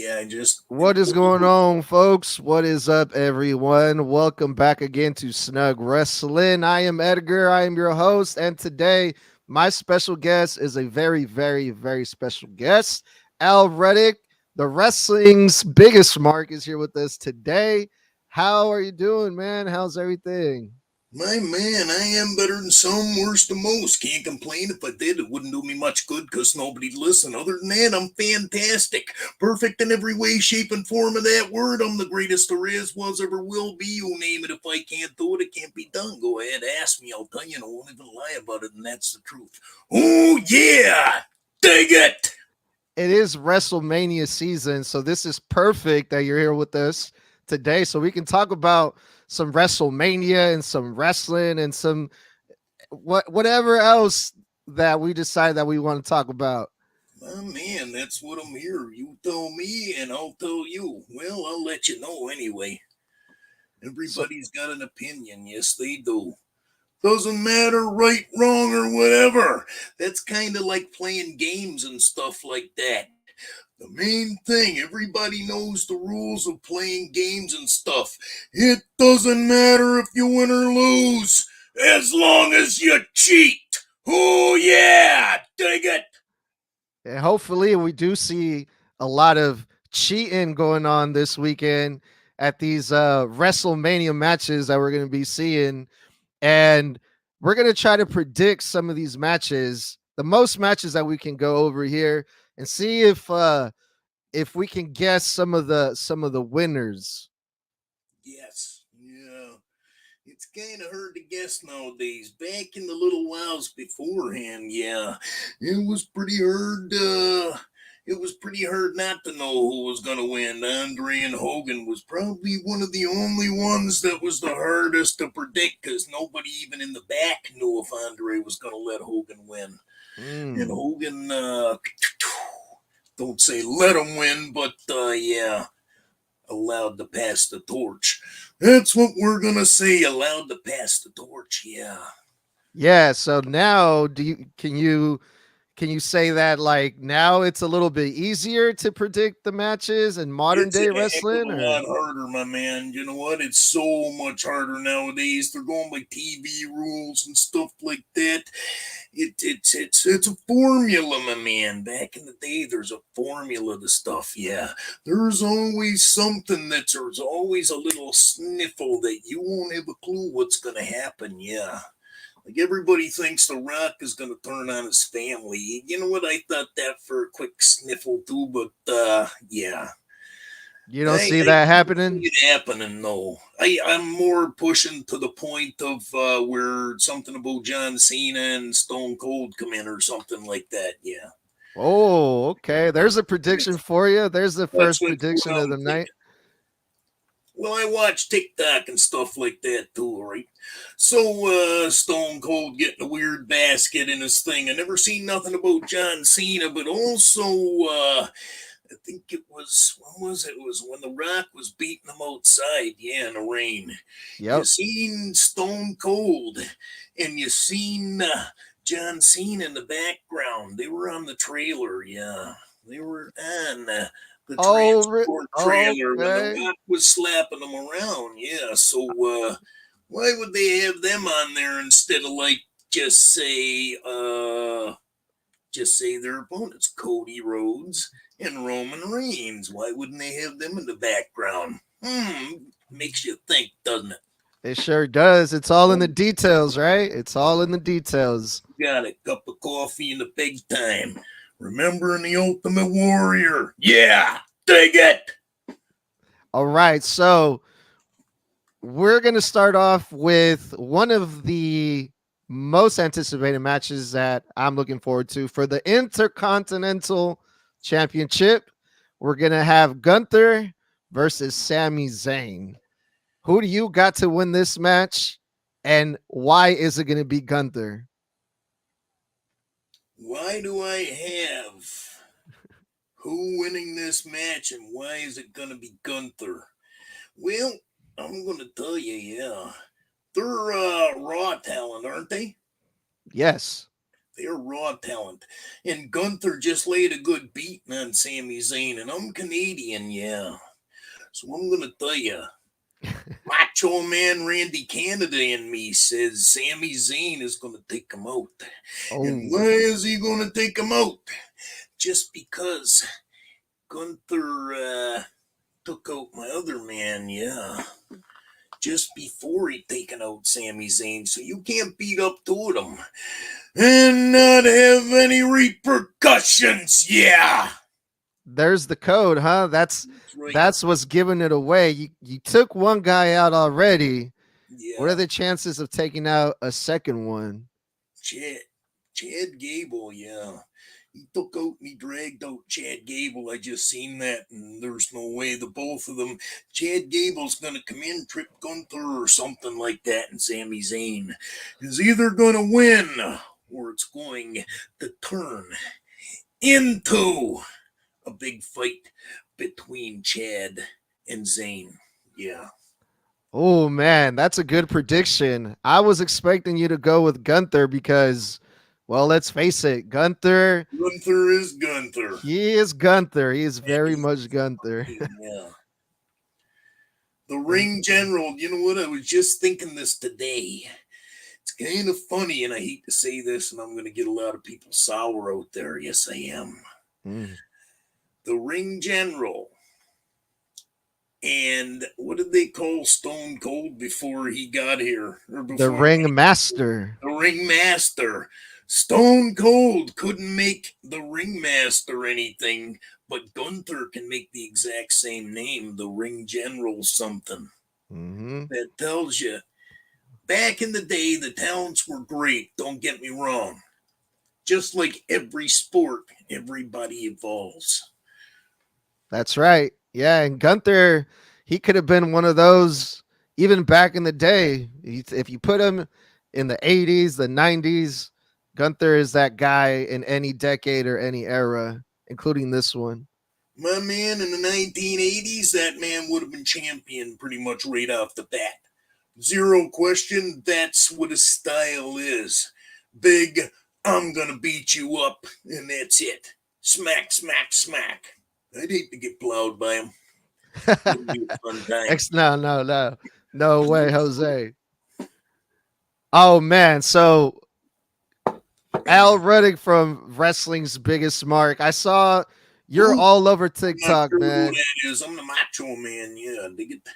Yeah, just What is going on, folks? What is up, everyone? Welcome back again to Snug Wrestling. I am Edgar. I am your host, and today my special guest is a very, very, very special guest. Al Reddick, the wrestling's biggest mark, is here with us today. How are you doing, man? How's everything? my man. I am better than some, worse than most. Can't complain. If I did, it wouldn't do me much good because nobody'd listen. Other than that, I'm fantastic. Perfect in every way, shape, and form of that word. I'm the greatest there is, was, ever will be. You name it. If I can't do it, it can't be done. Go ahead, ask me. I'll tell you, and I won't even lie about it, and that's the truth. Oh, yeah! Dig it! It is WrestleMania season, so this is perfect that you're here with us today so we can talk about some WrestleMania and some wrestling and some whatever else that we decide that we want to talk about. My man, that's what I'm here. You tell me, and I'll tell you. Well, I'll let you know anyway. So Everybody's got an opinion. Yes, they do. Doesn't matter, right, wrong, or whatever. That's kind of like playing games and stuff like that. The main thing, everybody knows the rules of playing games and stuff. It doesn't matter if you win or lose, as long as you cheat. Oh, yeah, dig it. and hopefully we do see a lot of cheating going on this weekend at these WrestleMania matches that we're going to be seeing. And we're going to try to predict some of these matches, the most matches that we can go over here and see if we can guess some of the winners. Yes, yeah. It's kind of hard to guess nowadays. Back in the little whiles beforehand, yeah, it was pretty hard. It was pretty hard not to know who was gonna win. Andre and Hogan was probably one of the only ones that was the hardest to predict because nobody even in the back knew if Andre was gonna let Hogan win. And Mm. Hogan, don't say let him win, but yeah, allowed to pass the torch. That's what we're gonna say. Allowed to pass the torch. Yeah. Yeah, so now can you say that like now it's a little bit easier to predict the matches in modern It's a day heck of wrestling a or lot harder, my man. You know what? It's so much harder nowadays. They're going by TV rules and stuff like that. It's a formula, my man. Back in the day, there's a formula to stuff. Yeah, there's always something there's always a little sniffle that you won't have a clue what's gonna happen. Yeah. Like everybody thinks The Rock is going to turn on his family. You know what? I thought that for a quick sniffle too, but yeah, you don't see I that can't see happening? it happening. No, I'm more pushing to the point of where something about John Cena and Stone Cold come in or something like that. Yeah, Oh, okay. There's a prediction that's for you. There's the that's first what prediction of I'm the night. thinking. Well, I watch TikTok and stuff like that too, right? So, Stone Cold getting a weird basket in his thing. I never seen nothing about John Cena, but also, I think it was, when was it? It was when The Rock was beating him outside, yeah, in the rain. You Yep. seen Stone Cold, and you seen John Cena in the background. They were on the trailer, yeah. They were on the transport trailer when The Okay. Rock was slapping them around, yeah. So, why would they have them on there instead of like just say, their opponents, Cody Rhodes and Roman Reigns? Why wouldn't they have them in the background? Makes you think, doesn't it? It sure does. It's all in the details, right? It's all in the details. Got a cup of coffee in the big time. Remembering the Ultimate Warrior. Yeah, dig it. All right. So we're going to start off with one of the most anticipated matches that I'm looking forward to for the Intercontinental Championship. We're going to have Gunther versus Sami Zayn. Who do you got to win this match? And why is it going to be Gunther? Why do I have who winning this match and why is it going to be Gunther? Well, I'm going to tell you, yeah. They're raw talent, aren't they? Yes. They're raw talent. And Gunther just laid a good beating on Sami Zayn, and I'm Canadian, yeah. So I'm gonna tell you, Macho Man Randy Canada in me says Sami Zayn is gonna take him out. And Oh, why is he gonna take him out? Just because Gunther took out my other man, yeah. Just before he taken out Sami Zayn, so you can't beat up two of them and not have any repercussions. Yeah, there's the code, huh? that's right. That's what's giving it away. You took one guy out already. What are Yeah, the chances of taking out a second one? Chad, Chad Gable. Yeah, he took out and he dragged out Chad Gable. I just seen that, and there's no way the both of them. Chad Gable's gonna come in, trip Gunther or something like that, and Sami Zayn is either gonna win or it's going to turn into a big fight between Chad and Zayn. Yeah. Oh man, that's a good prediction. I was expecting you to go with Gunther because, well, let's face it, Gunther, Gunther is Gunther. he is Gunther. He is And very he's much Gunther. yeah. The And ring general, you know what? I was just thinking this today. It's kind of funny, and I hate to say this, and I'm going to get a lot of people sour out there. Yes, I am. mm, The ring general. And what did they call Stone Cold before he got here? Or the before ring master. the ringmaster. Stone Cold couldn't make the ringmaster anything, but Gunther can make the exact same name, the ring general something. Hmm. That tells you, back in the day, the talents were great, don't get me wrong. Just like every sport, everybody evolves. That's right. Yeah, and Gunther, he could have been one of those even back in the day. If you put him in the 80s, the 90s, Gunther is that guy in any decade or any era, including this one. My man, in the 1980s, that man would have been champion pretty much right off the bat. Zero question, that's what his style is. Big, I'm gonna beat you up, and that's it. Smack, smack, smack. I'd hate to get plowed by him. Wouldn't be a fun time. No, no, no. No way, Jose. Oh man, so Al Ruddick from Wrestling's Biggest Mark. I saw you're Ooh, all over I'm not TikTok, sure who man. that is. I'm the macho man, yeah. Dig it.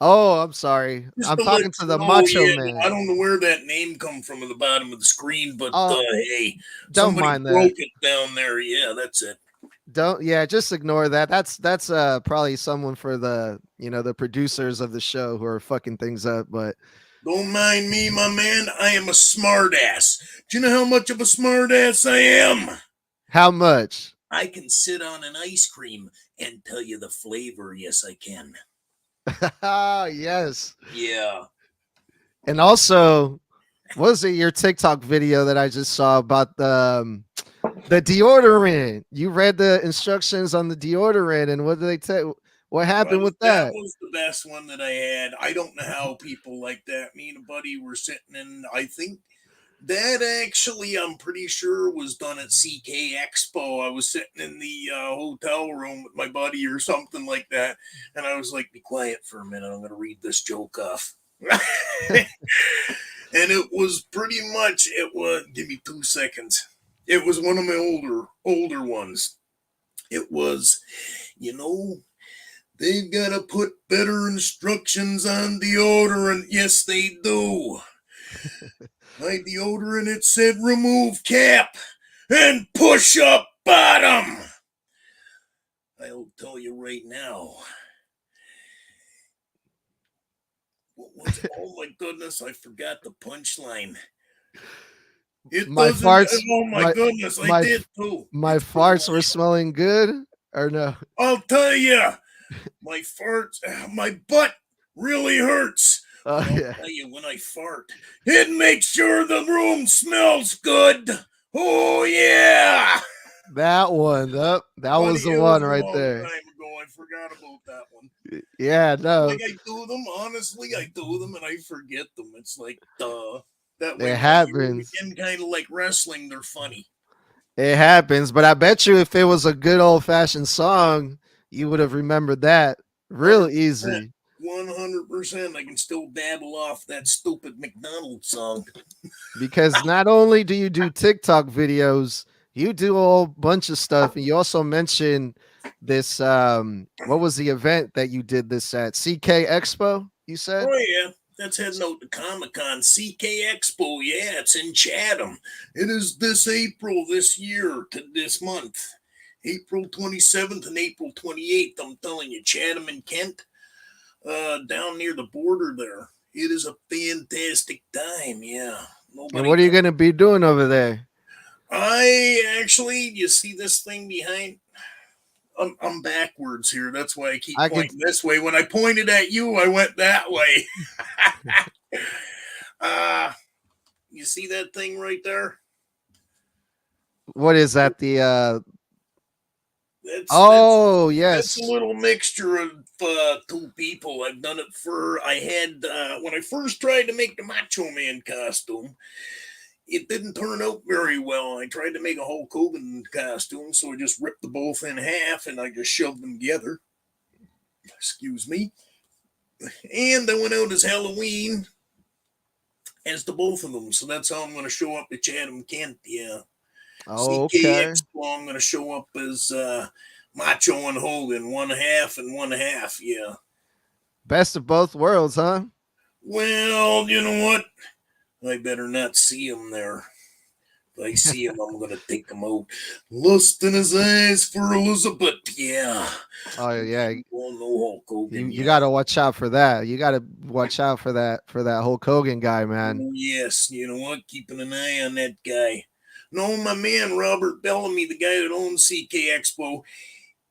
Oh, I'm sorry. Just I'm to let talking to you the know, Macho yeah, I Man. don't know where that name come from at the bottom of the screen, but Oh, hey, don't somebody mind that. broke it down there. Yeah, that's it. Don't yeah, just ignore that. That's probably someone for the the producers of the show who are fucking things up. But Don't mind me, my man. I am a smartass. Do you know how much of a smartass I am? how much? I can sit on an ice cream and tell you the flavor. Yes, I can. Yes. Yeah. And also, what was it your TikTok video that I just saw about the deodorant? You read the instructions on the deodorant, and what did they tell? What Well, happened with that that? was the best one that I had. I don't know how people like that. Me and a buddy were sitting in, I think that actually, I'm pretty sure was done at CK Expo. I was sitting in the hotel room with my buddy or something like that. And I was like, be quiet for a minute. I'm going to read this joke off. And it was pretty much, it was, give me 2 seconds. It was one of my older ones. It was, you know, they've got to put better instructions on deodorant. Yes, they do. My deodorant, it said remove cap and push up bottom. I'll tell you right now. What was it? Oh my goodness, I forgot the punchline. It My doesn't, farts, oh my my goodness, I my did too. my It's pretty farts were much, smelling good, or no? I'll tell you, my farts, my butt really hurts. Oh But I'll yeah, tell you, when I fart, it makes sure the room smells good. Oh, yeah. that one. That Buddy, was the it one was a right long there. time ago. I forgot about that one. Yeah, Like no. I do them, honestly, I do them and I forget them. It's like, duh. That way, It when I hear them happens. again, kind of like wrestling, they're funny. It happens. But I bet you if it was a good old fashioned song, you would have remembered that real 100%. easy. 100%. I can still babble off that stupid McDonald's song. Because not only do you do TikTok videos, you do a whole bunch of stuff. And you also mentioned this what was the event that you did this at? CK Expo, you said? Oh, yeah. That's heading out to Comic Con. CK Expo. Yeah, it's in Chatham. It is this April, this year, to this month. April 27th and April 28th. I'm telling you, Chatham and Kent, down near the border there. It is a fantastic time. Yeah. And Nobody what are you can. gonna be doing over there? I actually, you see this thing behind? I'm backwards here. That's why I keep I could pointing this way. When I pointed at you, I went that way. uh, you see that thing right there? what is that? The That's that's oh that's a yes. little mixture of two people. I've done it for. I had when I first tried to make the Macho Man costume. It didn't turn out very well. I tried to make a Hulk Hogan costume, so I just ripped the both in half and I just shoved them together. Excuse me. And I went out as Halloween as the both of them. So that's how I'm going to show up at Chatham Kent. Yeah. CK Okay. Expo, I'm going to show up as Macho and Hogan, one half and one half. Yeah. Best of both worlds, huh? Well, you know what? I better not see him there. If I see him, I'm going to take him out. Lust in his eyes for Elizabeth. Yeah. Oh yeah. Oh, no Hulk You Hogan. you Yeah. gotta watch out for that. You gotta watch out for that Hulk Hogan guy, man. Oh, yes. You know what? Keeping an eye on that guy. No, my man, Robert Bellamy, the guy that owns CK Expo,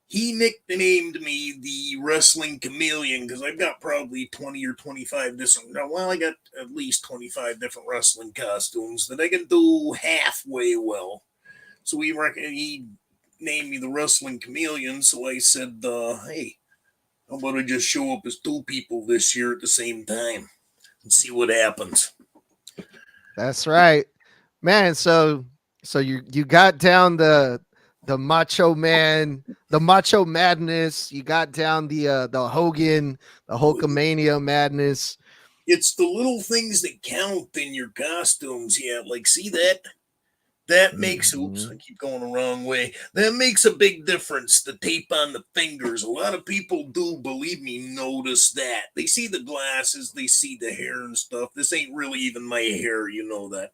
he nicknamed me the wrestling chameleon because I've got probably 20 or 25 different. Well, I got at least 25 different wrestling costumes that I can do halfway well. So he named me the wrestling chameleon. So I said, hey, how about I just show up as two people this year at the same time and see what happens? That's right, man. So you got down the Macho Man, the Macho Madness. You got down the Hogan, the Hulkamania madness. It's the little things that count in your costumes. Yeah, like see that? That makes, oops, I Mhm. keep going the wrong way. That makes a big difference. The tape on the fingers. A lot of people do, believe me, notice that. They see the glasses, they see the hair and stuff. This ain't really even my hair, you know that.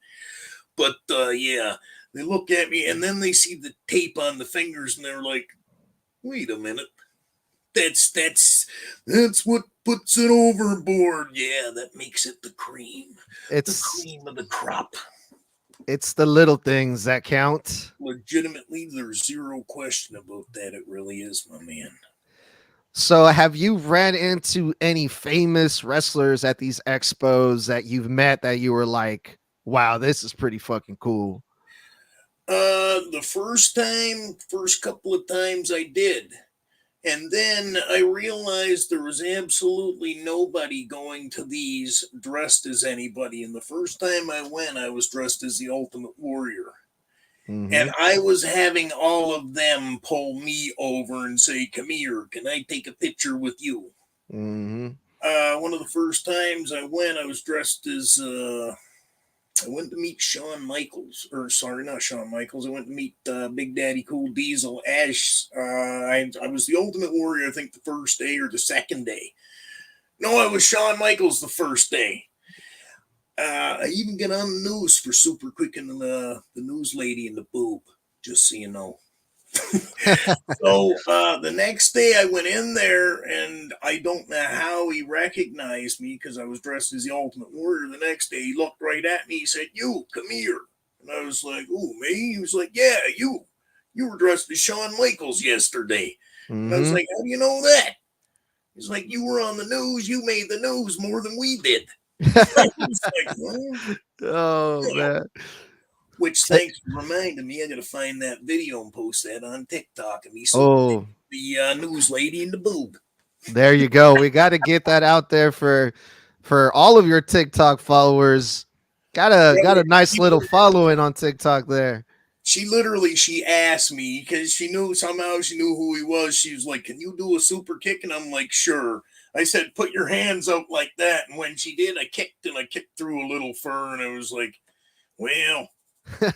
But yeah, they look at me and then they see the tape on the fingers and they're like, wait a minute. That's what puts it overboard. Yeah, that makes it the cream. The It's cream of the crop. it's the little things that count. Legitimately, there's zero question about that. It really is, my man. So, have you ran into any famous wrestlers at these expos that you've met that you were like, "Wow, this is pretty fucking cool"? The first couple of times I did. And then I realized there was absolutely nobody going to these dressed as anybody. And the first time I went, I was dressed as the Ultimate Warrior. And Mm-hmm. I was having all of them pull me over and say, come here, can I take a picture with you? Mm-hmm. One of the first times I went, I was dressed as I went to meet Shawn Michaels, or sorry, not Shawn Michaels. I went to meet Big Daddy Cool Diesel Ash. I was the Ultimate Warrior, I think, the first day or the second day. No, I was Shawn Michaels the first day. I even get on the news for super quick and the news lady in the boob, just so you know. So the next day I went in there and I don't know how he recognized me because I was dressed as the Ultimate Warrior. The next day he looked right at me. He said, "You come here," and I was like, "Oh, me?" He was like, "Yeah, you. You were dressed as Shawn Michaels yesterday," and I was Mm-hmm. like, "How do you know that?" He's like, "You were on the news. You made the news more than we did." I was like, "Well, Oh you know." man. Which Eh, thanks for reminding me. I got to find that video and post that on TikTok of me super Oh, the news lady in the boob. there you go. We got to get that out there for all of your TikTok followers. Got a nice She little following on TikTok there. she asked me because she knew somehow she knew who he was. She was like, "Can you do a super kick?" And I'm like, "Sure." I said, "Put your hands up like that." And when she did, I kicked through a little fur, and it was like, well,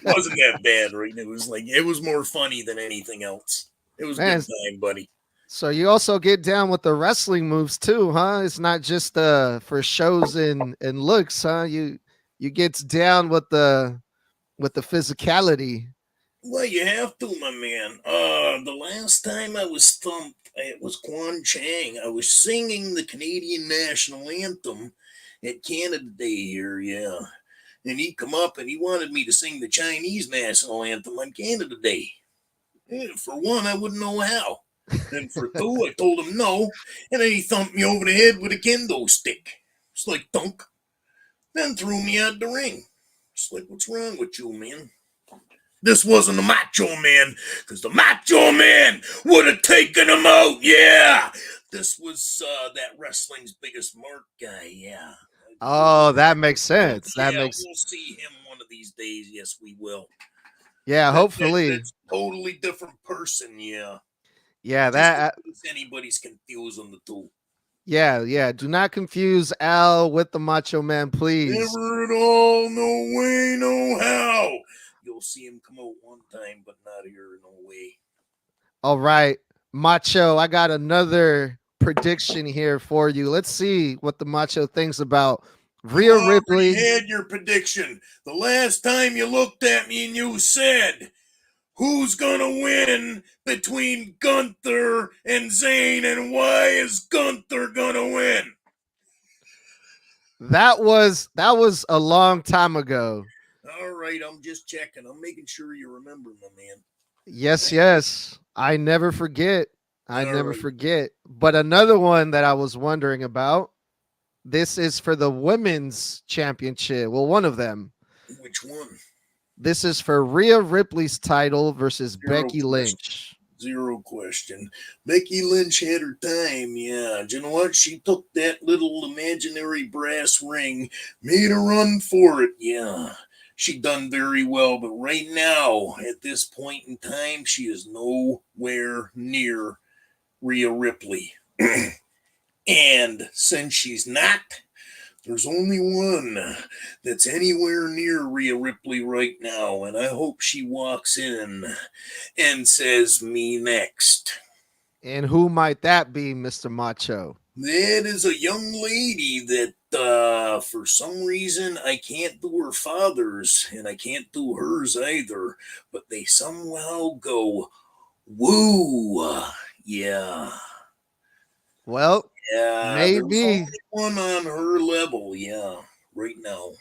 wasn't that bad, right? It was more funny than anything else. It was a good Man, time, buddy. so you also get down with the wrestling moves too, huh? It's not just for shows and looks, huh? You get down with the physicality. Well, you have to, my man. The last time I was thumped, it was Quan Chang. I was singing the Canadian national anthem at Canada Day here, yeah. And he come up and he wanted me to sing the Chinese national anthem on Canada Day. For one, I wouldn't know how. And for two, I told him no, and then he thumped me over the head with a kendo stick. It's like thunk. Then threw me out the ring. It's like, what's wrong with you, man? This wasn't the Macho Man, because the Macho Man would have taken him out, yeah! This was that wrestling's biggest mark guy, yeah. Oh, that makes sense. That Yeah, makes we'll see him one of these days. Yes, we will. yeah, hopefully. That's totally different person, yeah. Yeah, Just that in case anybody's confused on the two. yeah. Do not confuse Al with the Macho Man, please. Never at all, no way, no how. You'll see him come out one time, but not here, no way. All right, Macho, I got another prediction here for you. Let's see what the Macho thinks about You Rhea already Ripley. had your prediction. The last time you looked at me and you said, who's gonna win between Gunther and Zayn, and why is Gunther gonna win? That was a long time ago. All right, I'm just checking. I'm making sure you remember, my man. Yes. I never forget. I All never right, forget. But another one that I was wondering about. This is for the women's championship. Well, one of them. which one? This is for Rhea Ripley's title versus Zero Becky question. Lynch. Zero question. Becky Lynch had her time, yeah. Do you know what? She took that little imaginary brass ring, made a run for it, yeah. She done very well, but right now, at this point in time, she is nowhere near Rhea Ripley. And since she's not, there's only one that's anywhere near Rhea Ripley right now, and I hope she walks in and says, "Me next." And who might that be, Mr. Macho? That is a young lady that, for some reason, I can't do her father's and I can't do hers either, but they somehow go, woo. Yeah. Well, Yeah. There's maybe. only one on her level. Yeah. Right now.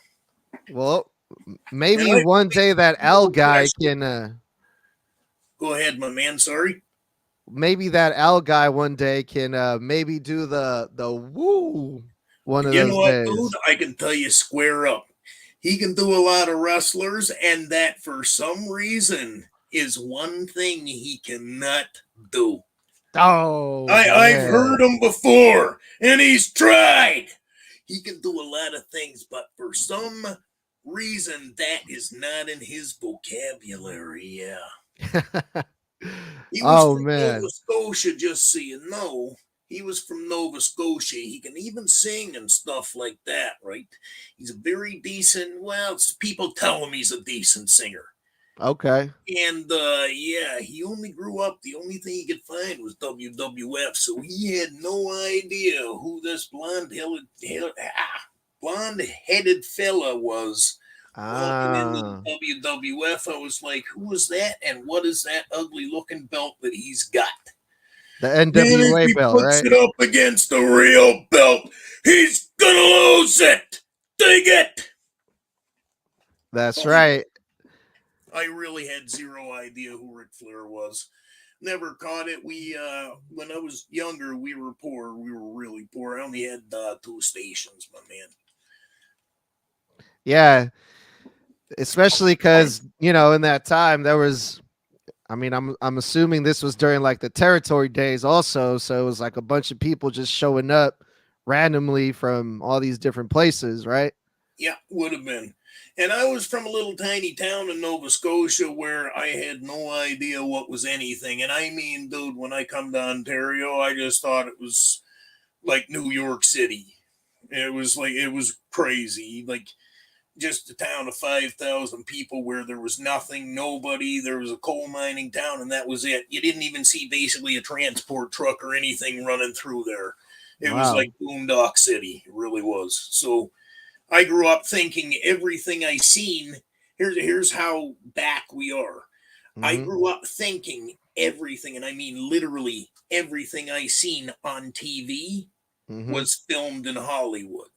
Well, And maybe I one day that Al no guy question. can. Go ahead, my man. Sorry. Maybe that Al guy one day can maybe do the woo one of You know those what, dude? days. I can tell you square up. He can do a lot of wrestlers, and that for some reason is one thing he cannot do. Oh I've man. heard him before, and he's tried. He can do a lot of things, but for some reason that is not in his vocabulary. Yeah. He was Oh from man. Nova Scotia, just so you know. He was from Nova Scotia. He can even sing and stuff like that, right? He's a very decent, well, people tell him he's a decent singer. Okay. And yeah, he only grew up, the only thing he could find was WWF, so he had no idea who this blonde headed fella was walking into the Ah, WWF. I was like, who is that? And what is that ugly looking belt that he's got? the Then if NWA he belt, puts right? it up against the real belt, he's gonna lose it. Dig it. That's I, right. I really had zero idea who Ric Flair was. Never caught it. We when I was younger, we were poor. We were really poor. I only had two stations, my man. Yeah, especially because in that time there was. I mean, I'm assuming this was during like the territory days, also. So it was like a bunch of people just showing up randomly from all these different places, right? Yeah, would have been. And I was from a little tiny town in Nova Scotia where I had no idea what was anything. And I mean, dude, when I come to Ontario, I just thought it was like New York City. It was crazy. Like just a town of 5,000 people where there was nothing, nobody. There was a coal mining town, and that was it. You didn't even see basically a transport truck or anything running through there. It was like Wow. Boondock City. It really was. So I grew up thinking everything I seen. Here's how back we are. I Mm-hmm. grew up thinking everything, and I mean literally everything I seen on TV Mm-hmm. was filmed in Hollywood.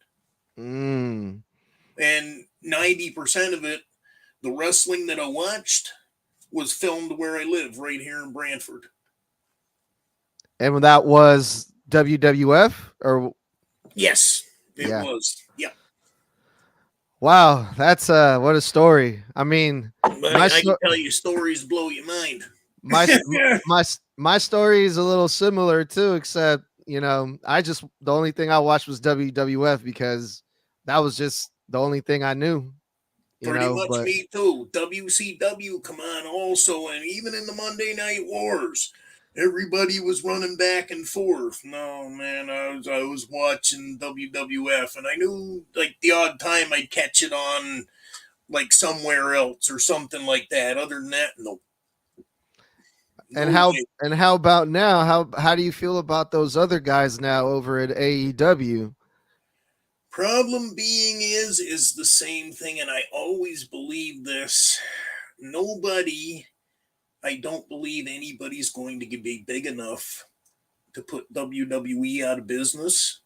Mm. And 90% of it, the wrestling that I watched, was filmed where I live, right here in Brantford. And that was WWF or Yes, it yeah. was. Yep. Wow, that's what a story. I mean, my I can tell you stories blow your mind. my my story is a little similar too, except I just the only thing I watched was WWF because that was just the only thing I knew. Pretty much But me too. WCW, come on, also, and even in the Monday Night Wars, everybody was running back and forth. No man, I was watching WWF, and I knew like the odd time I'd catch it on like somewhere else or something like that. Other than that, no, and no how way. and how about now? How do you feel about those other guys now over at AEW? Problem being is the same thing, and I always believe this. Nobody, I don't believe anybody's going to be big enough to put WWE out of business.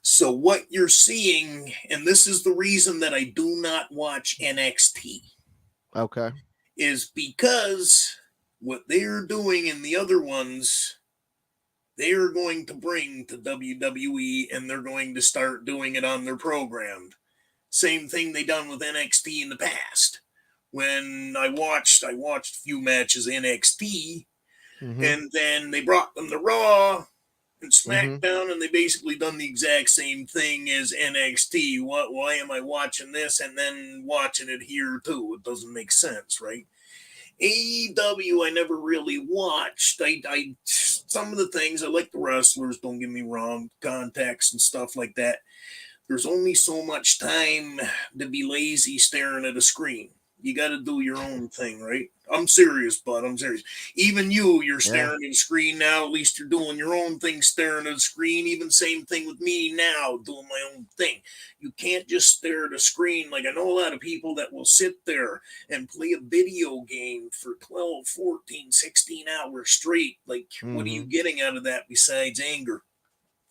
So what you're seeing, and this is the reason that I do not watch NXT, Okay. is because what they're doing in the other ones, they are going to bring to WWE, and they're going to start doing it on their program. Same thing they done with NXT in the past. When I watched a few matches NXT, Mm-hmm. and then they brought them to Raw and Mm-hmm. SmackDown, and they basically done the exact same thing as NXT. What? Why am I watching this and then watching it here too? It doesn't make sense, right? AEW, I never really watched. I some of the things I like the wrestlers. Don't get me wrong, contacts and stuff like that. There's only so much time to be lazy staring at a screen. You got to do your own thing, right? I'm serious, bud. I'm serious. Even you're Yeah. staring at a screen now. At least you're doing your own thing, staring at a screen. Even same thing with me now, doing my own thing. You can't just stare at a screen. Like I know a lot of people that will sit there and play a video game for 12, 14, 16 hours straight. Like, what are you Mm-hmm. getting out of that besides anger?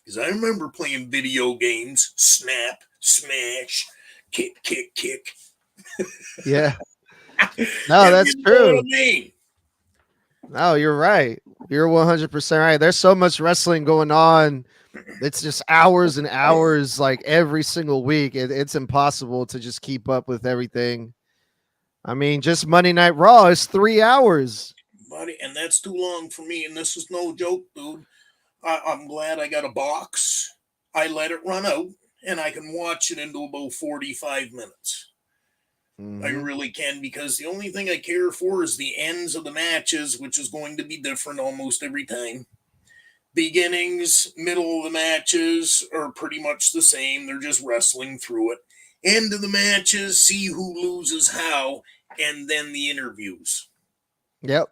Because I remember playing video games, snap, smash, kick, kick, kick. Yeah. You No, that's know what I true. mean? No, you're right. You're 100% right. There's so much wrestling going on. It's just hours and hours, like every single week. It's impossible to just keep up with everything. I mean, just Monday Night Raw is 3 hours. Buddy, and that's too long for me. And this is no joke, dude. I'm glad I got a box. I let it run out, and I can watch it into about 45 minutes. I Mm-hmm. really can, because the only thing I care for is the ends of the matches, which is going to be different almost every time. Beginnings, middle of the matches are pretty much the same. They're just wrestling through it. End of the matches, see who loses how, and then the interviews. Yep.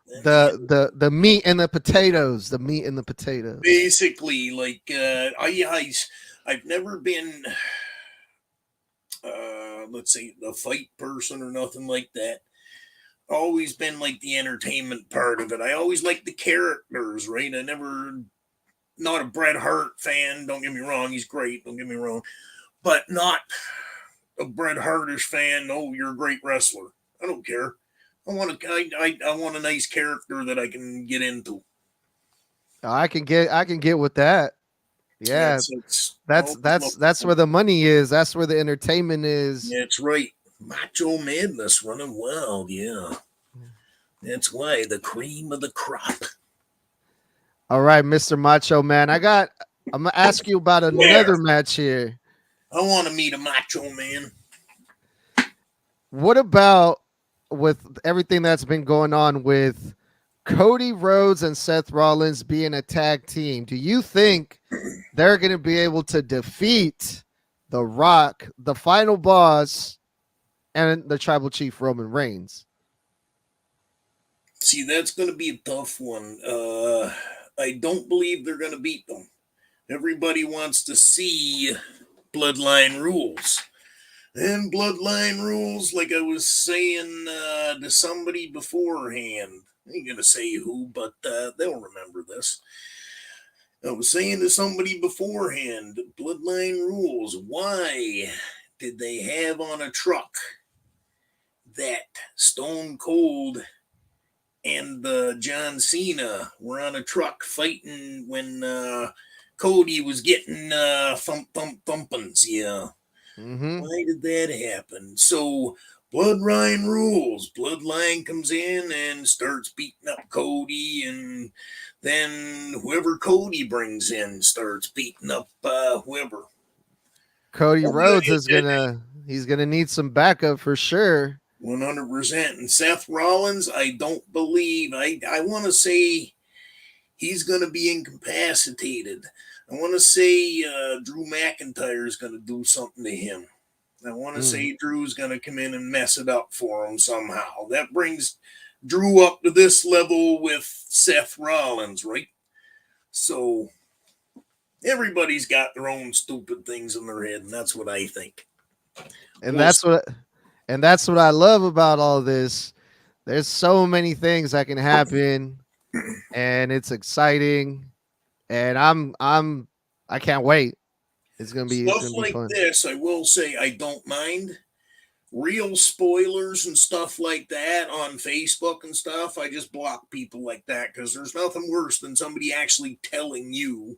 And the The meat and the potatoes. The meat and the potatoes. basically like I've never been let's say a fight person or nothing like that. Always been like the entertainment part of it. I always like the characters, right? I never not a Bret Hart fan. Don't get me wrong, he's great. Don't get me wrong, but not a Bret Hartish fan. Oh, you're a great wrestler. I don't care. I want a nice character that I can get into. I can get with that. Yeah, It's I that's always that's look that's for. where the money is. That's where the entertainment is. Yeah, it's right. Macho Madness running wild. Yeah, that's why the cream of the crop. All right, Mr. Macho Man. I'm gonna ask you about Where another match here. I want to meet a macho man. what about with everything that's been going on with Cody Rhodes and Seth Rollins being a tag team? Do you think they're going to be able to defeat The Rock, the final boss, and the tribal chief Roman Reigns? See, that's going to be a tough one. I don't believe they're going to beat them. Everybody wants to see bloodline rules. And bloodline rules, like I was saying to somebody beforehand, I ain't going to say who, but they'll remember this. I was saying to somebody beforehand, bloodline rules, why did they have on a truck that Stone Cold and John Cena were on a truck fighting when Cody was getting thumpings? Yeah. Mm-hmm. Why did that happen? So Bloodline rules. Bloodline comes in and starts beating up Cody, and then whoever Cody brings in starts beating up whoever. Cody Oh, Rhodes is gonna he's gonna need some backup for sure. 100%. And Seth Rollins, I don't believe. I want to say he's going to be incapacitated. I want to say Drew McIntyre is going to do something to him. I want to Mm. say Drew's going to come in and mess it up for him somehow. That brings Drew up to this level with Seth Rollins, right? So everybody's got their own stupid things in their head, and that's what I think. And We'll that's see. what and that's what I love about all this. There's so many things that can happen and it's exciting and I can't wait. It's Stuff gonna be like fun. this, I will say, I don't mind. Real spoilers and stuff like that on Facebook and stuff, I just block people like that because there's nothing worse than somebody actually telling you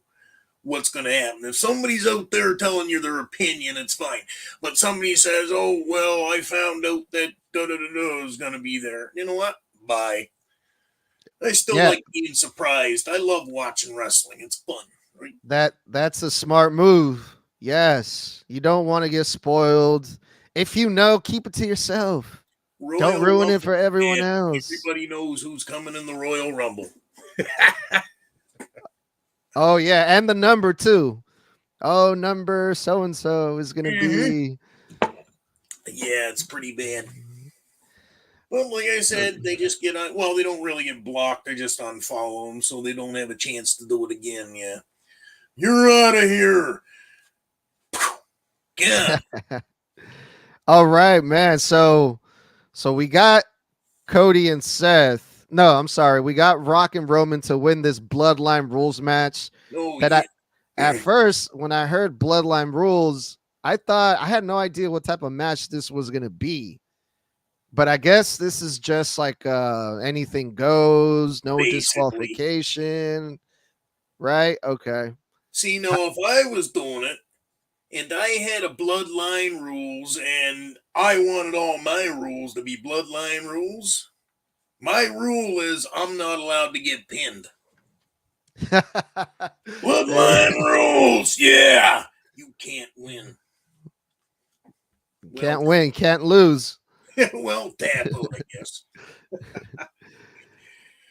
what's going to happen. If somebody's out there telling you their opinion, it's fine. But somebody says, "Oh well, I found out that da da da da is going to be there." You know what? Bye. I still Yeah, like being surprised. I love watching wrestling. It's fun. Right? that's a smart move. Yes. You don't want to get spoiled. If you know, keep it to yourself. Don't Royal ruin it Rumble. for everyone Man, else. everybody knows who's coming in the Royal Rumble. Oh yeah, and the number too. Oh, number so and so is gonna Mm-hmm. be. Yeah, it's pretty bad. Well, like I said, they just get on. Well, they don't really get blocked. They just unfollow them, so they don't have a chance to do it again. Yeah, you're out of here. Yeah. All right, man. So we got Cody and Seth. No, I'm sorry. We got Rock and Roman to win this Bloodline Rules match. Oh That I yeah. at first when I heard Bloodline Rules, I thought I had no idea what type of match this was gonna be. But I guess this is just like anything goes, no Basically. disqualification, right? Okay. See, no, if I was doing it and I had a bloodline rules and I wanted all my rules to be bloodline rules, my rule is I'm not allowed to get pinned. Hey, Bloodline rules, yeah. You can't win. Well, can't win, can't lose. well, tap out, I guess.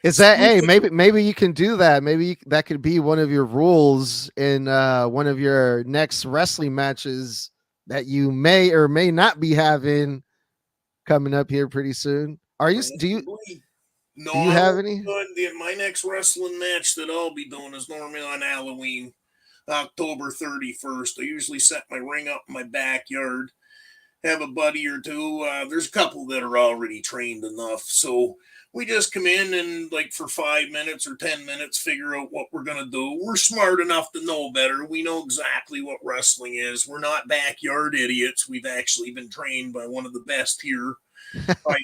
Is that hey? Stupid. Maybe you can do that. That could be one of your rules in one of your next wrestling matches that you may or may not be having coming up here pretty soon. Are you? Possibly. No, Do you I have won't any? be doing my next wrestling match that I'll be doing is normally on Halloween, October 31st. I usually set my ring up in my backyard, have a buddy or two. There's a couple that are already trained enough. So we just come in and, like, for 5 minutes or 10 minutes, figure out what we're going to do. We're smart enough to know better. We know exactly what wrestling is. We're not backyard idiots. We've actually been trained by one of the best here.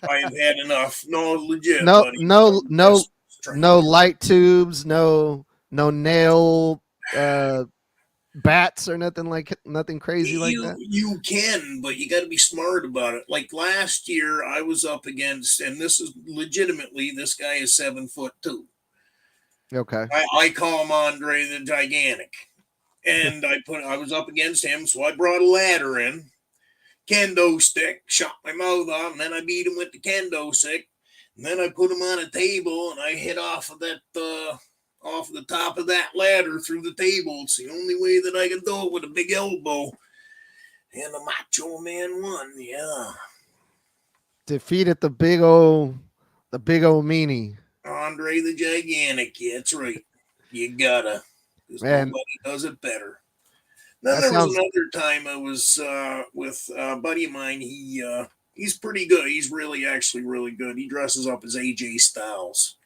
I've had enough. No, legit, No, buddy. One of no, the no, best trained no here. light tubes. No nail bats or nothing crazy like You that. you can, but you got to be smart about it. Like last year, I was up against, and this is legitimately, this guy is 7 foot two. Okay. I call him Andre the Gigantic, and I was up against him, so I brought a ladder in. kendo stick, shot my mouth off, and then I beat him with the kendo stick. And then I put him on a table and I hit off the top of that ladder through the table. It's the only way that I can do it with a big elbow. And the Macho Man won. Yeah. Defeated the big old meanie. Andre the Gigantic. Yeah, that's right. You gotta. Because Man, nobody does it better. Then that there was sounds another time I was with a buddy of mine. He's pretty good. He's really actually really good. He dresses up as AJ Styles.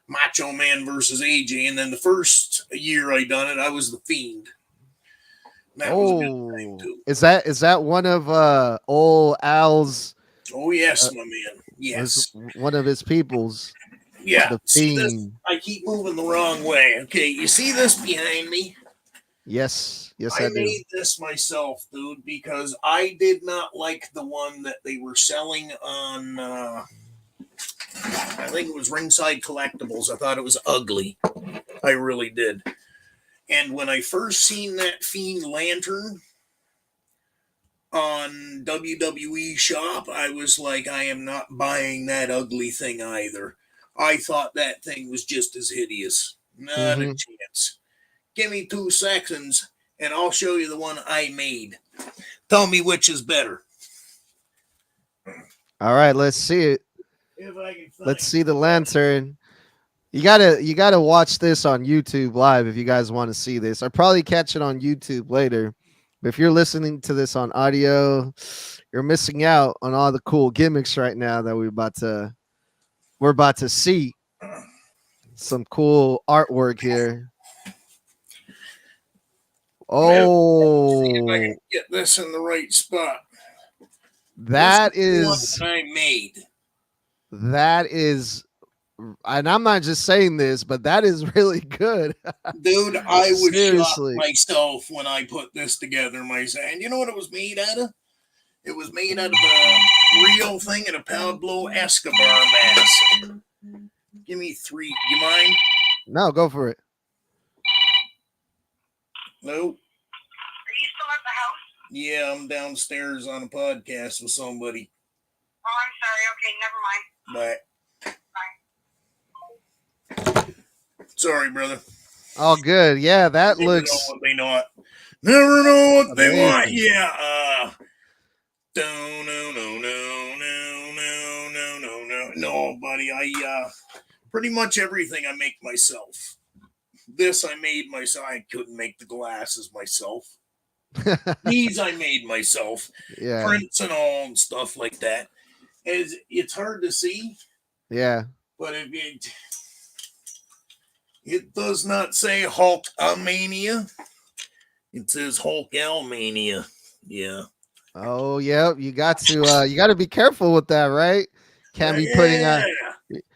Macho Man versus AJ. And then the first year I done it, I was the Fiend. That was a good time oh. too. Is that one of old Al's Oh yes, uh, my man. was Yes. one of his peoples, Yeah. the See this? Fiend. I keep moving the wrong way. Okay, you see this behind me? Yes, yes I I do. made this myself, dude, because I did not like the one that they were selling on. I think it was Ringside Collectibles. I thought it was ugly. I really did. And when I first seen that Fiend lantern on WWE Shop, I was like, I am not buying that ugly thing either. I thought that thing was just as hideous. Not a Hmm. chance. Give me 2 seconds and I'll show you the one I made. Tell me which is better. All right, let's see it. If I can Let's find see the lantern. You gotta watch this on YouTube live if you guys want to see this. I'll probably catch it on YouTube later. But if you're listening to this on audio, you're missing out on all the cool gimmicks right now that we're about to see. it. Some cool artwork here. Well, see if I can Oh, get this in the right spot. This is that the one is that I made. that is and I'm not just saying this, but that is really good. Dude, I was shocked Seriously. myself when I put this together myself. And you know what it was made out of? It was made out of a real thing in a Pablo Escobar mask. Give me 3. You mind? No, go for it. Nope. Are you still at the house? Yeah, I'm downstairs on a podcast with somebody. Oh, I'm sorry. Okay, never mind. Bye. Sorry, brother. Oh, good. Yeah, that Never know looks what they want. Never know what they want. amazing. Yeah. No, no, no, no, no, no, no, no, no, no, buddy. Pretty much everything I make myself. This I made myself. I couldn't make the glasses myself. These I made myself. Yeah. Prints and all and stuff like that. It's hard to see, Yeah. but it does not say Hulk Mania. It says Hulk Mania. Yeah. Oh, yep. You got to be careful with that, right? Can't be putting Yeah.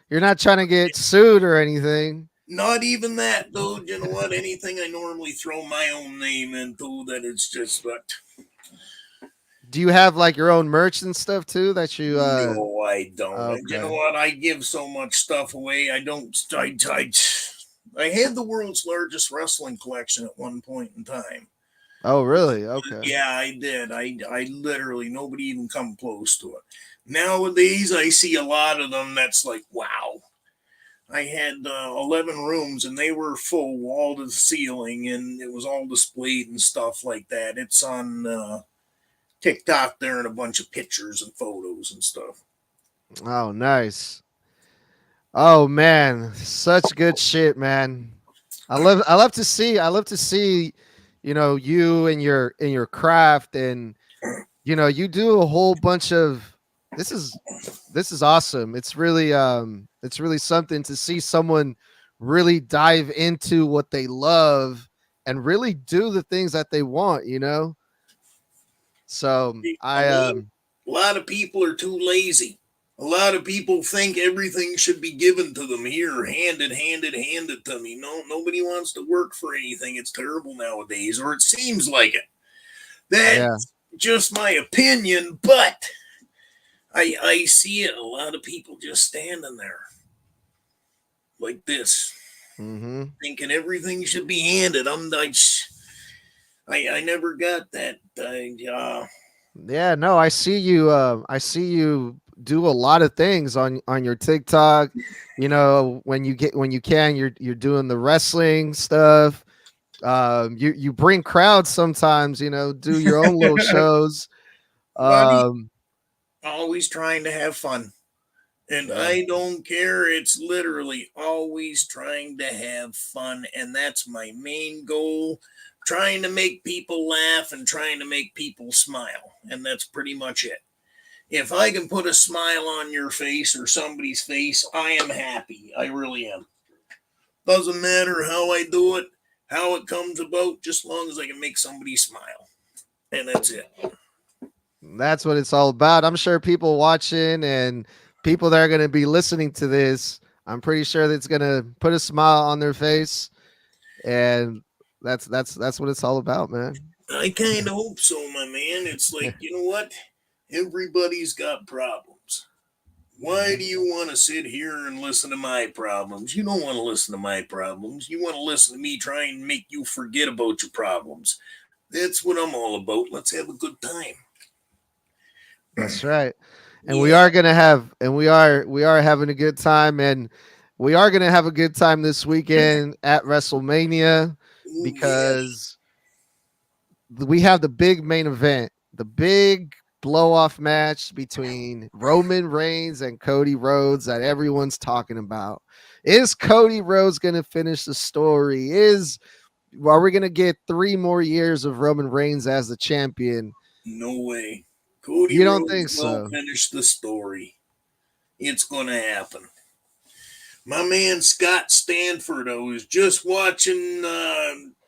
you're not trying to get sued or anything. Not even that, dude. You know what? Anything I normally throw my own name into, that it's just but Do you have like your own merch and stuff too that you no, I don't. You know okay. what? I give so much stuff away. I don't. I had the world's largest wrestling collection at one point in time. Oh, really? Okay. Yeah, I did. I literally nobody even come close to it. Nowadays, I see a lot of them. That's like wow. I had 11 rooms and they were full wall to the ceiling and it was all displayed and stuff like that. It's on TikTok there and a bunch of pictures and photos and stuff. Oh, nice. Oh man, such good shit, man. I love to see, you and your craft, and you do a whole bunch of this is this is awesome. It's really something to see someone really dive into what they love and really do the things that they want. So A I lot, a lot of people are too lazy. A lot of people think everything should be given to them here, handed to me. No, nobody wants to work for anything. It's terrible nowadays, or it seems like it. yeah. That's just my opinion, but I see it. A lot of people just standing there like this, Mhm. thinking everything should be handed. I never got that. Yeah, no, I see you. I see you do a lot of things on your TikTok. You know, when you can, you're doing the wrestling stuff. You bring crowds sometimes. You know, do your own little shows. Buddy, Um, always trying to have fun. And yeah, I don't care. It's literally always trying to have fun. And that's my main goal. Trying to make people laugh and trying to make people smile. And that's pretty much it. If I can put a smile on your face or somebody's face, I am happy. I really am. Doesn't matter how I do it, how it comes about, just as long as I can make somebody smile. And that's it. that's what it's all about. I'm sure people watching and people that are going to be listening to this, I'm pretty sure that's going to put a smile on their face, and that's what it's all about, man. I kind of hope so, my man. It's like, you know what? Everybody's got problems. Why do you want to sit here and listen to my problems? You don't want to listen to my problems. You want to listen to me try and make you forget about your problems. That's what I'm all about. Let's have a good time. That's right. And we Yeah. are gonna have, and we are having a good time, and we are gonna have a good time this weekend at WrestleMania Oh, yeah. because we have the big main event, the big blow off match between Roman Reigns and Cody Rhodes that everyone's talking about. Is Cody Rhodes gonna finish the story? Are we gonna get 3 more years of Roman Reigns as the champion? No way. Cody You don't Rhodes think will so? finish the story. It's going to happen. My man Scott Stanford, I was just watching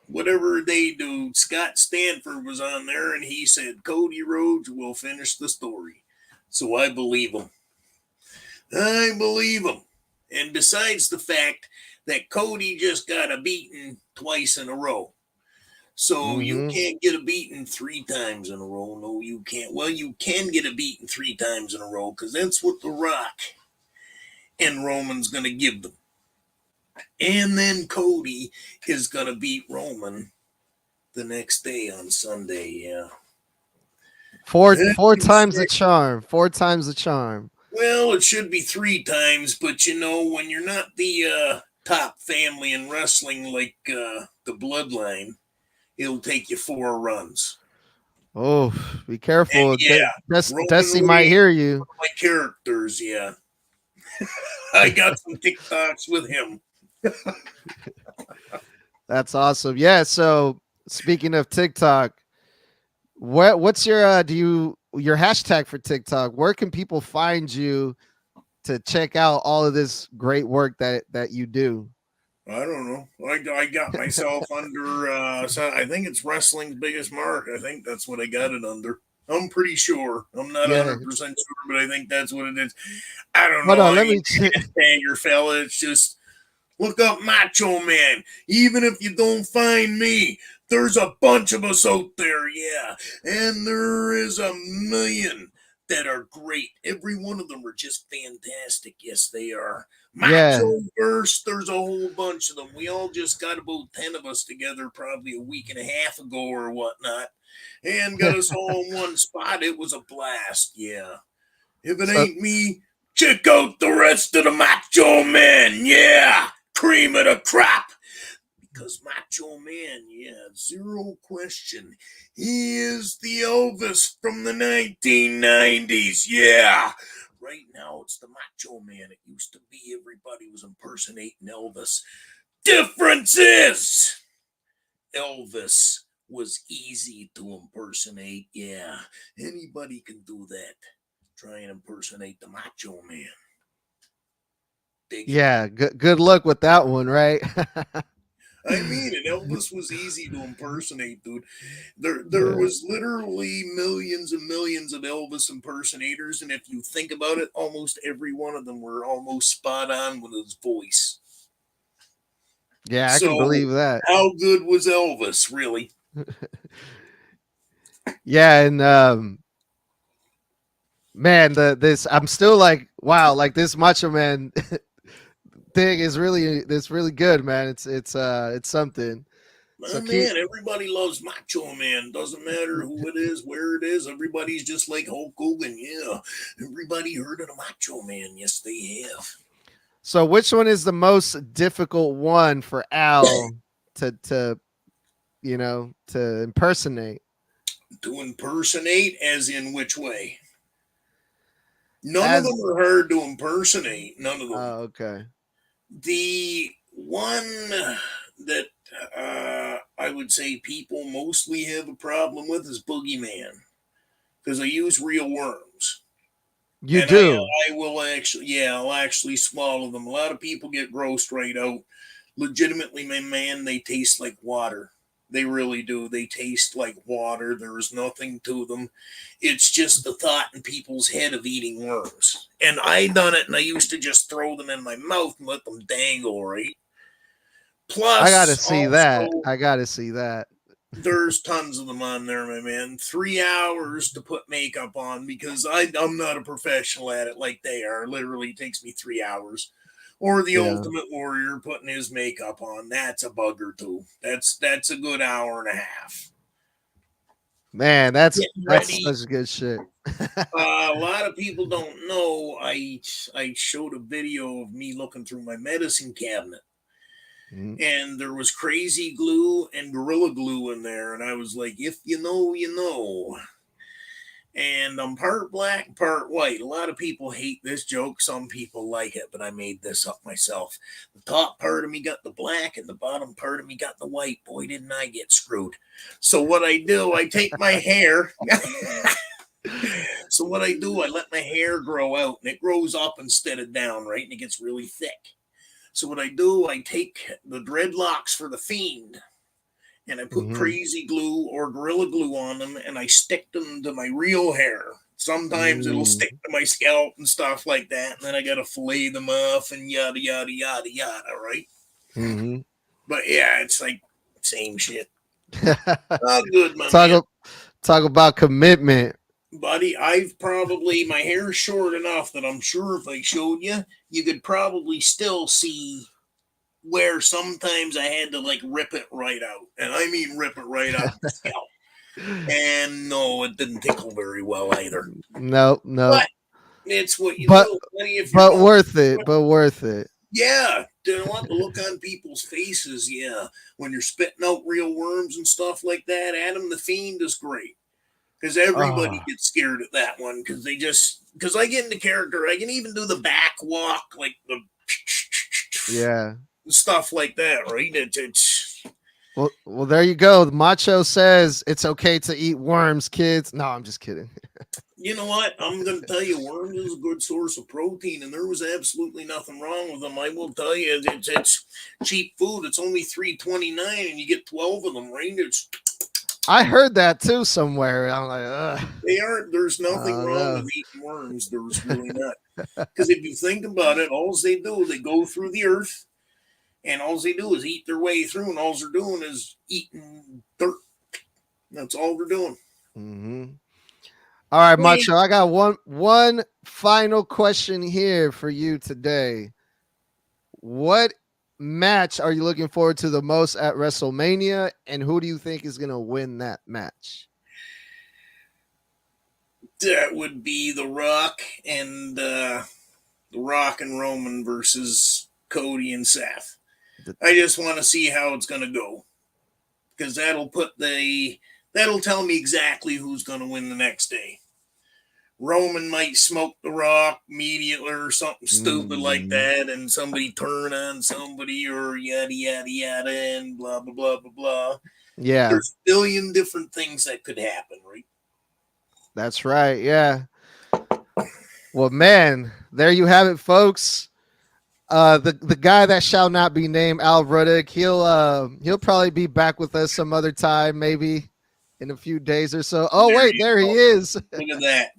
whatever they do. Scott Stanford was on there and he said Cody Rhodes will finish the story. So I believe him. I believe him. And besides the fact that Cody just got a beating twice in a row. So you Mm-hmm. can't get a beating 3 times in a row. No, you can't. Well, you can get a beating 3 times in a row because that's what The Rock and Roman's going to give them. And then Cody is going to beat Roman the next day on Sunday. Yeah. Four That's times the charm. 4 times the charm. Well, it should be 3 times, but you know, when you're not the top family in wrestling like the Bloodline, it'll take you 4 runs. Oh, be And careful. yeah, Desi Roman might Reigns, hear you. my characters, yeah. I got some TikToks with him. That's awesome. Yeah. So speaking of TikTok, what's your your hashtag for TikTok? Where can people find you to check out all of this great work that you do? I don't know. I got myself under, so I think it's wrestling's biggest mark. I think that's what I got it under. I'm pretty sure. I'm not Yeah. 100% sure, but I think that's what it is. I don't Hold know. on. I Let ain't me. a hashtagger fella. It's just look up Macho Man. Even if you don't find me, there's a bunch of us out there, yeah. And there is a million that are great. Every one of them are just fantastic. Yes, they are. Yeah. Macho Verse, there's a whole bunch of them. We all just got about 10 of us together probably a week and a half ago or whatnot and got us all in one spot. It was a blast, yeah. If it So ain't me, check out the rest of the Macho Men. Yeah, cream of the crop. Because Macho Man, yeah, zero question. He is the Elvis from the 1990s. Yeah. Right now, it's the Macho Man. It used to be everybody was impersonating Elvis. Difference is Elvis was easy to impersonate. Yeah, anybody can do that. Try and impersonate the Macho Man. Dig it. yeah, good luck with that one, right? I mean it. Elvis was easy to impersonate, dude. There Yeah. was literally millions and millions of Elvis impersonators, and if you think about it, almost every one of them were almost spot on with his voice. Yeah, I can So, believe that. how good was Elvis, really? Yeah, and man, the this I'm still like, wow, like this Macho Man thing is really, it's really good, man. It's something. So My keep. man, everybody loves Macho Man. Doesn't matter who it is, where it is. Everybody's just like Hulk Hogan. Yeah, everybody heard of the Macho Man. Yes, they have. So which one is the most difficult one for Al to to impersonate? To impersonate, as in which way? None of As them are hard to impersonate. None of them. okay. The one that I would say people mostly have a problem with is Boogeyman because I use real worms. You And do. I will actually, yeah, I'll actually swallow them. A lot of people get grossed right out. Legitimately, my man, they taste like water. They really do. They taste like water. There is nothing to them. It's just the thought in people's head of eating worms. And I done it, and I used to just throw them in my mouth and let them dangle, right? I gotta Plus, see that. also, I gotta see that. there's tons of them on there, my man. 3 hours to put makeup on because I'm not a professional at it like they are. Literally takes me 3 hours. Or the Yeah. Ultimate Warrior putting his makeup on. That's a bugger too. That's a good hour and a half. Man, that's Getting that's ready. such good shit. A lot of people don't know. I showed a video of me looking through my medicine cabinet, Mhm. and there was crazy glue and gorilla glue in there, and I was like, if you know, you know. And I'm part black, part white. A lot of people hate this joke. Some people like it, but I made this up myself. The top part of me got the black, and the bottom part of me got the white. Boy, didn't I get screwed. So what I do, I take my hair. So what I do, I let my hair grow out, and it grows up instead of down, right? And it gets really thick. So what I do, I take the dreadlocks for the Fiend, and I put Mhm. crazy glue or gorilla glue on them, and I stick them to my real hair. Sometimes it'll Mm. stick to my scalp and stuff like that, and then I gotta fillet them off and yada yada yada yada, right? Mhm. But yeah, it's like same shit. Oh, good, my talk man, a- talk about commitment. buddy. I've probably my hair's short enough that I'm sure if I showed you, you could probably still see where sometimes I had to like rip it right out, and I mean rip it right out of the scalp. And no, it didn't tickle very well either. No, no. But it's what you But do, buddy. If you're but going, worth it. But worth it. yeah, do you want the look on people's faces? Yeah, when you're spitting out real worms and stuff like that, Adam the Fiend is great because everybody Oh, gets scared at that one because I get into character. I can even do the back walk, like the yeah. stuff like that, right? It's Well, there you go. The Macho says it's okay to eat worms, kids. No, I'm just kidding. you know what? I'm going to tell you, worms is a good source of protein, and there was absolutely nothing wrong with them. I will tell you, it's cheap food. It's only $3.29, and you get 12 of them. Right? I heard that too somewhere. I'm like, ugh. They aren't. There's nothing Oh wrong no. with eating worms. There's really not. Because if you think about it, all they do, they go through the earth, and all they do is eat their way through, and all they're doing is eating dirt. That's all they're doing. Mm-hmm. All right, Well, Macho. I got one final question here for you today. What match are you looking forward to the most at WrestleMania, and who do you think is gonna win that match? that would be The Rock and The Rock and Roman versus Cody and Seth. The- I just want to see how it's going to go because that'll tell me exactly who's going to win the next day. Roman might smoke The Rock immediately or something stupid like Mhm. that, and somebody turn on somebody or yada yada yada and blah blah blah blah blah. Yeah, There's a billion different things that could happen, right? that's right. Yeah. Well, man, there you have it, folks. The guy that shall not be named, Al Ruddick, he'll probably be back with us some other time, maybe in a few days or so. Oh There wait, you there he go. is. Look at that.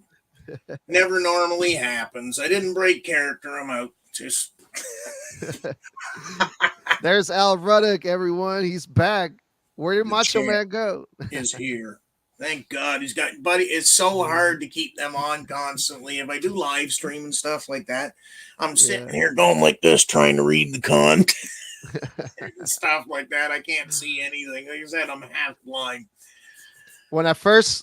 Never normally happens. I didn't break character. I'm out. Just There's Al Ruddick, everyone. He's back. Where did the Macho champ Man go? is here. Thank God he's got, buddy. It's so hard to keep them on constantly. If I do live stream and stuff like that, I'm sitting Yeah. here going like this, trying to read the content. and stuff like that. I can't see anything. Like I said, I'm half blind. When I first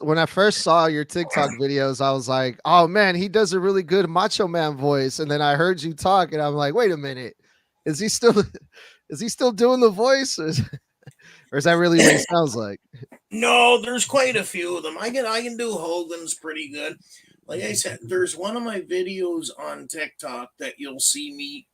saw your TikTok videos, I was like, "Oh man, he does a really good Macho Man voice." And then I heard you talk, and I'm like, "Wait a minute, is he still is he still doing the voice, or is that really what he sounds like?" No, there's quite a few of them. I can do Hogan's pretty good. Like I said, there's one of my videos on TikTok that you'll see me.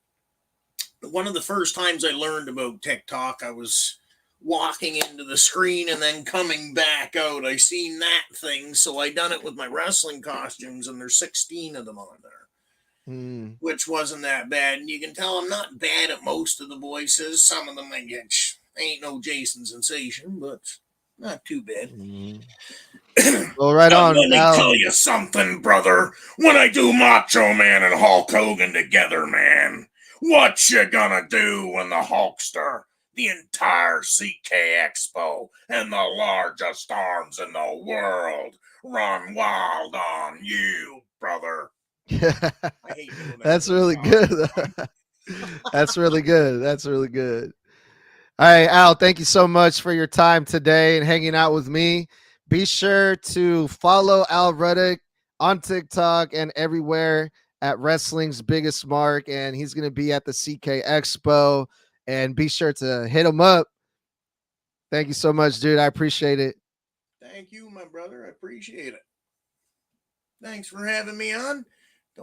One of the first times I learned about TikTok, I was walking into the screen and then coming back out. I seen that thing, so I done it with my wrestling costumes, and there's 16 of them on there, Mm, which wasn't that bad. And you can tell I'm not bad at most of the voices. Some of them I get ain't no Jason Sensation, but not too bad. mm. Well, right Now, on, let me Al. tell you something, brother. When I do Macho Man and Hulk Hogan together, man, what you gonna do when the Hulkster, the entire CK Expo, and the largest arms in the world run wild on you, brother? I hate doing that That's voice really all good. the time. That's really good. That's really good. All right, Al, thank you so much for your time today and hanging out with me. Be sure to follow Al Ruddick on TikTok and everywhere at Wrestling's Biggest Mark. And he's going to be at the CK Expo. And be sure to hit him up. Thank you so much, dude. I appreciate it. Thank you, my brother. I appreciate it. Thanks for having me on.